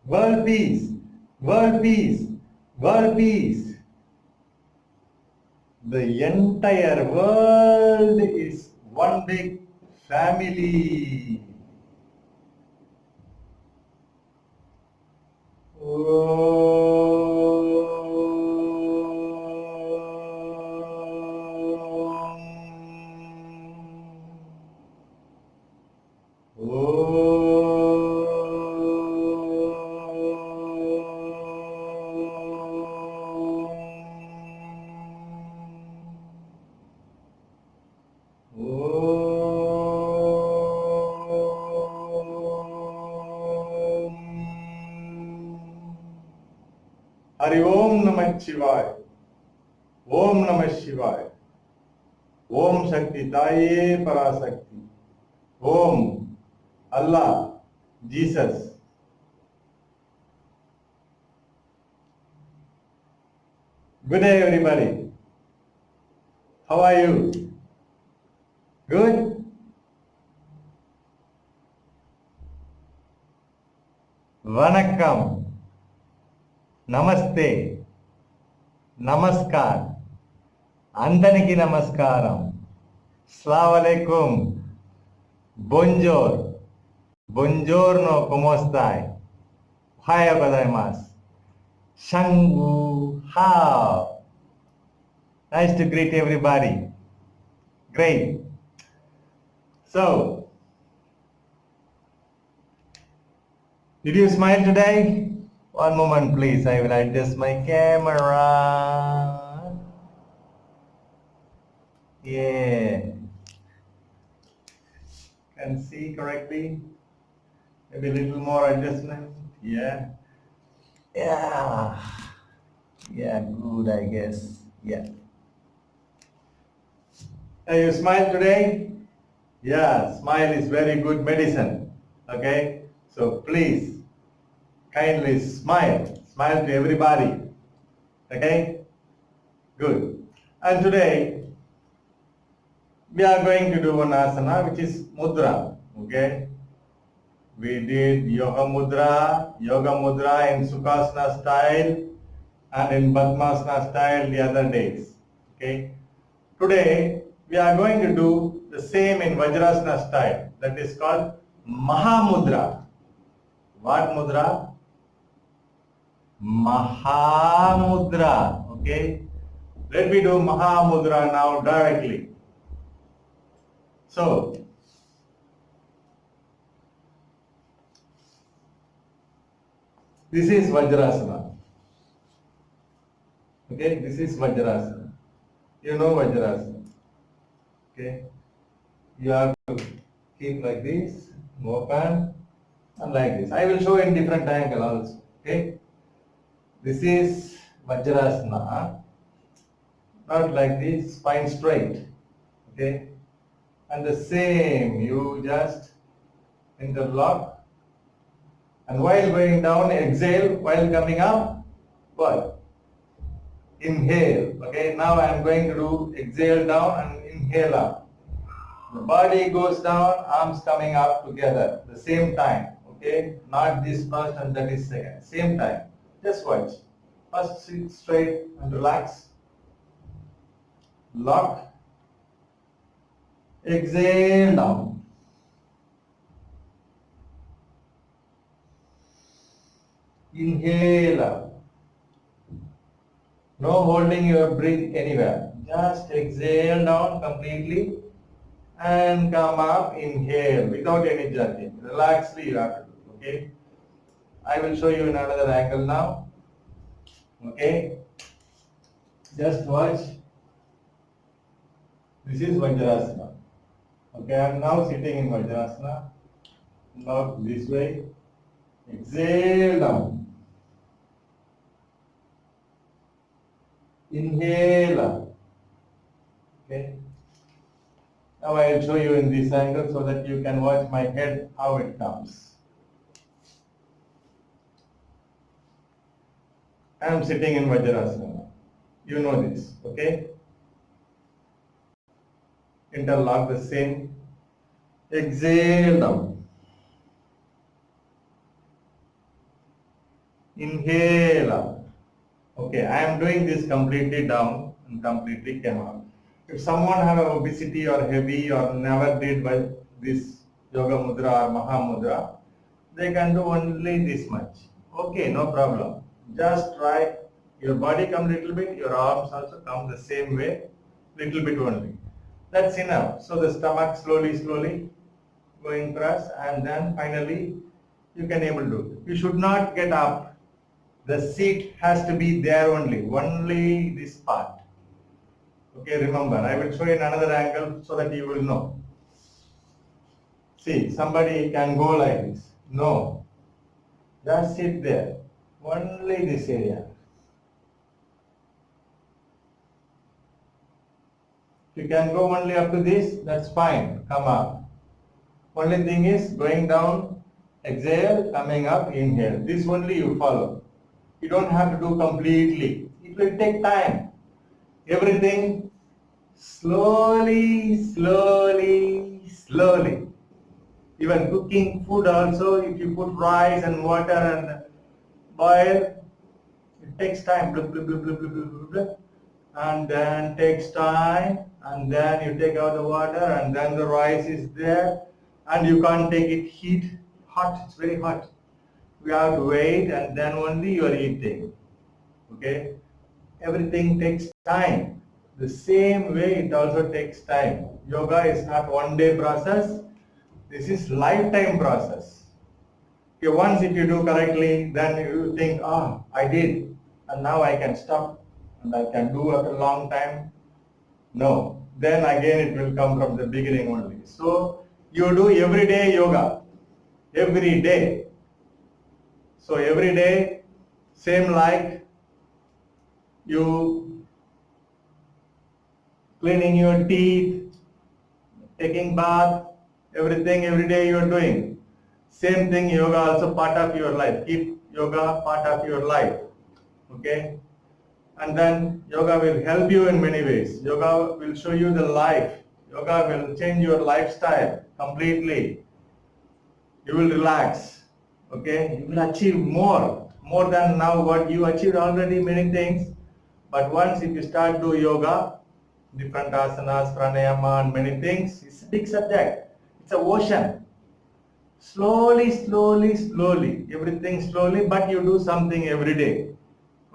World peace, world peace, world peace. The entire world is one big family. Hari ओम नमः शिवाय. ओम नमः शिवाय. ओम शक्ति ताये पराशक्ति. ओम अल्लाह Jesus. Good day everybody. How are you? Good? Vanakkam. Namaste. Namaskar. Andaniki namaskaram. Assalamu alaikum. Bonjour. Buongiorno, ¿cómo estáis? Ohayou gozaimasu. Shangu hao. Nice to greet everybody. Great. So, did you smile today? One moment please, I will adjust my camera. Yeah. Can see correctly? Maybe a little more adjustment. Yeah. Yeah. Yeah, good, I guess. Yeah. You smile today? Yeah, smile is very good medicine. Okay? So please, kindly smile. Smile to everybody. Okay? Good. And today, we are going to do an asana which is mudra. Okay? We did yoga mudra in Sukhasana style and in Padmasana style the other days. Okay? Today, we are going to do the same in Vajrasana style. That is called Mahamudra. What mudra? Mahamudra. Okay? Let me do Mahamudra now directly. So, this is Vajrasana. Okay? This is Vajrasana. You know Vajrasana. Okay? You have to keep like this, open, and like this. I will show in different angle also. Okay? This is Vajrasana. Not like this, spine straight. Okay? And the same, you just interlock. And while going down, exhale. While coming up, what? Inhale. Okay, now I am going to do exhale down and inhale up. The body goes down, arms coming up together. The same time. Okay, not this first and that is second. Same time. Just watch. First sit straight and relax. Lock. Exhale down. Inhale up. No holding your breath anywhere. Just exhale down completely and come up. Inhale without any jerking. Relaxedly you have to do. Okay. I will show you in another angle now. Okay. Just watch. This is Vajrasana. Okay, I am now sitting in Vajrasana. Lock this way. Exhale down. Inhale up. Okay. Now I will show you in this angle so that you can watch my head how it comes. I am sitting in Vajrasana. You know this, okay? Interlock the same. Exhale down. Inhale up. Okay, I am doing this completely down and completely came up. If someone have obesity or heavy or never did by this yoga mudra or maha mudra, they can do only this much. Okay, no problem. Just try. Your body come little bit, your arms also come the same way, little bit only. That's enough. So the stomach slowly going across, and then finally you can able to do. You should not get up. The seat has to be there only this part. Okay, remember, I will show you in another angle so that you will know. See, somebody can go like this. No, just sit there, only this area. If you can go only up to this, that's fine, come up. Only thing is going down, exhale, coming up, inhale. This only you follow. You don't have to do completely. It will take time. Everything slowly. Even cooking food also, if you put rice and water and boil, it takes time. Blah, blah, blah, blah, blah, blah, blah. And then takes time, and then you take out the water, and then the rice is there, and you can't take it hot, it's very hot. We have to wait, and then only you are eating. Okay? Everything takes time. The same way it also takes time. Yoga is not one day process. This is lifetime process. Okay, once if you do correctly, then you think, I did, and now I can stop, and I can do after a long time. No, then again it will come from the beginning only. So you do everyday yoga, every day. So every day, same like you cleaning your teeth, taking bath, everything every day you are doing. Same thing, yoga also part of your life. Keep yoga part of your life. Okay? And then yoga will help you in many ways. Yoga will show you the life. Yoga will change your lifestyle completely. You will relax. Okay? You will achieve more than now what you achieved already many things. But once if you start do yoga, different asanas, pranayama and many things, it's a big subject. It's an ocean. Slowly, everything slowly, but you do something every day.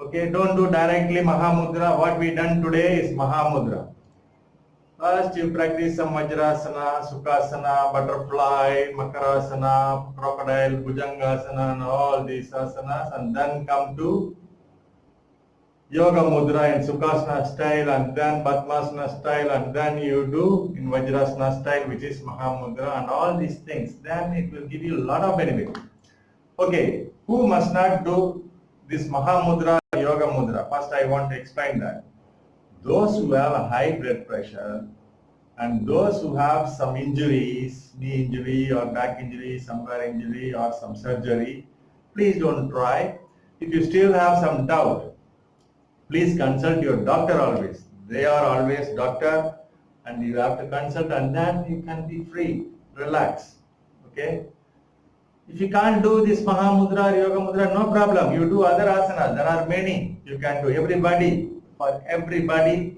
Okay, don't do directly Mahamudra. What we done today is Mahamudra. First you practice some Vajrasana, Sukhasana, Butterfly, Makarasana, Crocodile, Bhujangasana and all these asanas, and then come to Yoga Mudra in Sukhasana style, and then Padmasana style, and then you do in Vajrasana style, which is Mahamudra, and all these things. Then it will give you a lot of benefit. Okay, who must not do this Mahamudra, Yoga Mudra? First I want to explain that. Those who have a high blood pressure and those who have some injuries, knee injury or back injury, somewhere injury or some surgery, please don't try. If you still have some doubt, please consult your doctor always. They are always doctor, and you have to consult, and then you can be free, relax. Okay? If you can't do this Mahamudra or Yoga Mudra, no problem. You do other asanas. There are many. You can do for everybody,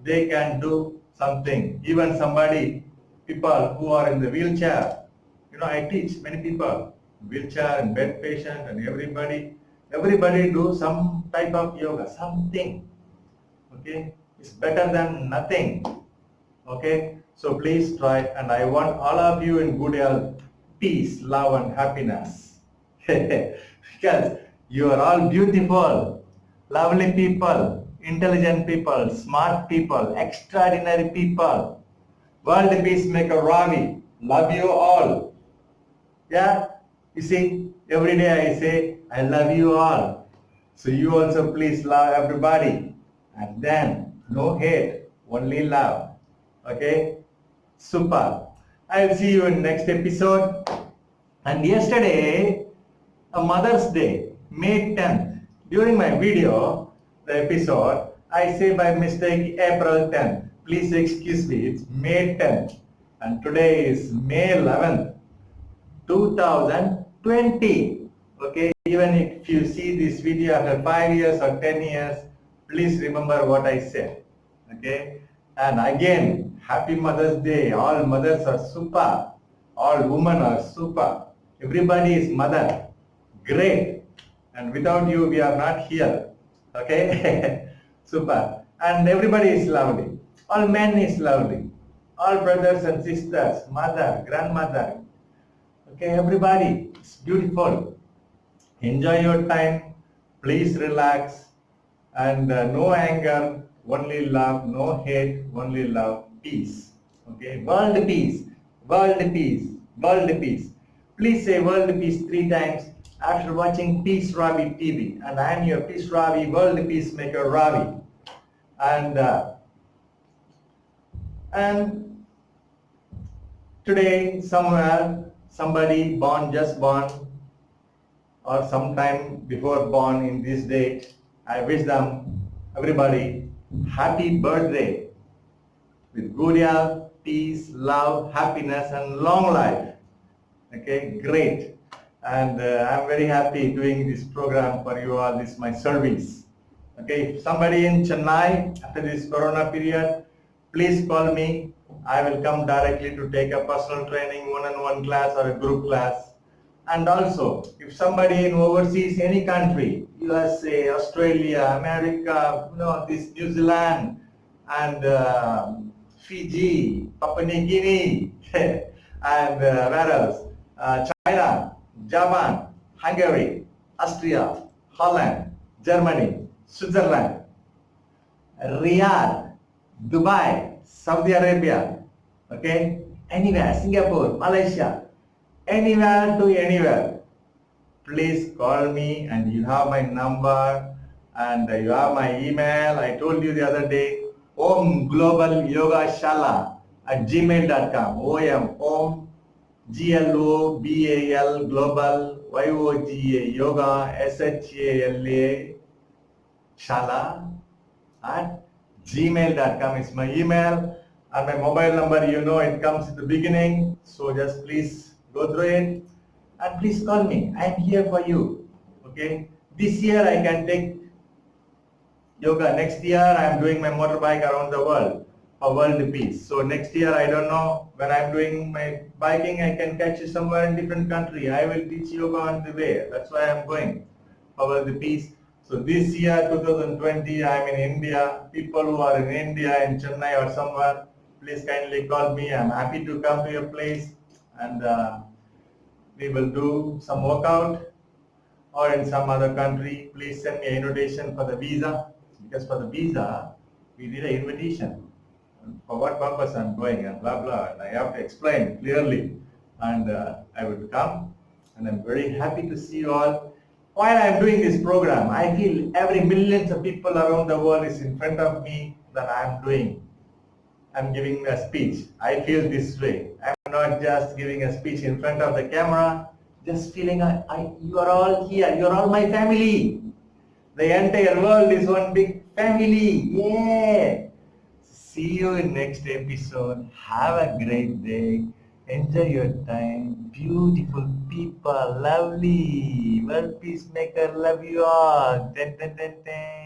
they can do something. Even people who are in the wheelchair. I teach many people, wheelchair and bed patient and everybody do some type of yoga, something. Okay, it's better than nothing. Okay, so please try, and I want all of you in good health, peace, love and happiness. Because you are all beautiful, lovely people, intelligent people, smart people, extraordinary people. World Peacemaker Ravi, love you all. Yeah, you see, every day I say, I love you all. So you also please love everybody. And then, no hate, only love. Okay? Super. I will see you in next episode. And yesterday, a Mother's Day, May 10th. During my video, the episode, I say by mistake April 10th. Please excuse me, it's May 10th. And today is May 11th. 2020. Okay, even if you see this video after 5 years or 10 years, please remember what I said. Okay, and again, happy Mother's Day. All mothers are super. All women are super. Everybody is mother. Great. And without you, we are not here. Okay, super. And everybody is lovely. All men is lovely. All brothers and sisters, mother, grandmother. Okay, everybody, it's beautiful. Enjoy your time, please relax, and no anger, only love, no hate, only love, peace. Okay, world peace, world peace, world peace. Please say world peace 3 times after watching Peace Ravi TV. And I am your Peace Ravi, world peacemaker Ravi. And and today somewhere somebody just born or sometime before born in this date, I wish them, everybody, happy birthday with good health, peace, love, happiness, and long life. Okay, great. And I'm very happy doing this program for you all. This is my service. Okay, if somebody in Chennai after this corona period, please call me. I will come directly to take a personal training, one-on-one class or a group class. And also, if somebody in overseas, any country, USA, Australia, America, this New Zealand, and Fiji, Papua New Guinea, and where else? China, Japan, Hungary, Austria, Holland, Germany, Switzerland, Riyadh, Dubai, Saudi Arabia, okay, anywhere, Singapore, Malaysia, anywhere to anywhere, please call me, and you have my number and you have my email. I told you the other day, Om Global Yoga Shala at gmail.com. Om GLOBAL Global YOGA Yoga SHALA Shala at gmail.com is my email, and my mobile number, it comes at the beginning, so just please go through it and please call me. I am here for you. Okay, this year I can take yoga. Next year I am doing my motorbike around the world for world peace. So next year, I don't know, when I'm doing my biking, I can catch you somewhere in different country. I will teach yoga on the way. That's why I'm going for world peace. So this year, 2020, I'm in India. People who are in India, in Chennai or somewhere, please kindly call me. I'm happy to come to your place, and we will do some workout. Or in some other country, please send me an invitation for the visa, because for the visa, we need an invitation. For what purpose I'm going, and blah blah, and I have to explain clearly, and I will come, and I'm very happy to see you all. While I'm doing this program, I feel every millions of people around the world is in front of me that I'm giving a speech. I feel this way. I'm not just giving a speech in front of the camera, just feeling you are all here, you're all my family. The entire world is one big family. Yeah. See you in next episode. Have a great day. Enjoy your time. Beautiful people. Lovely. World peacemaker. Love you all. Ten, ten, ten, ten.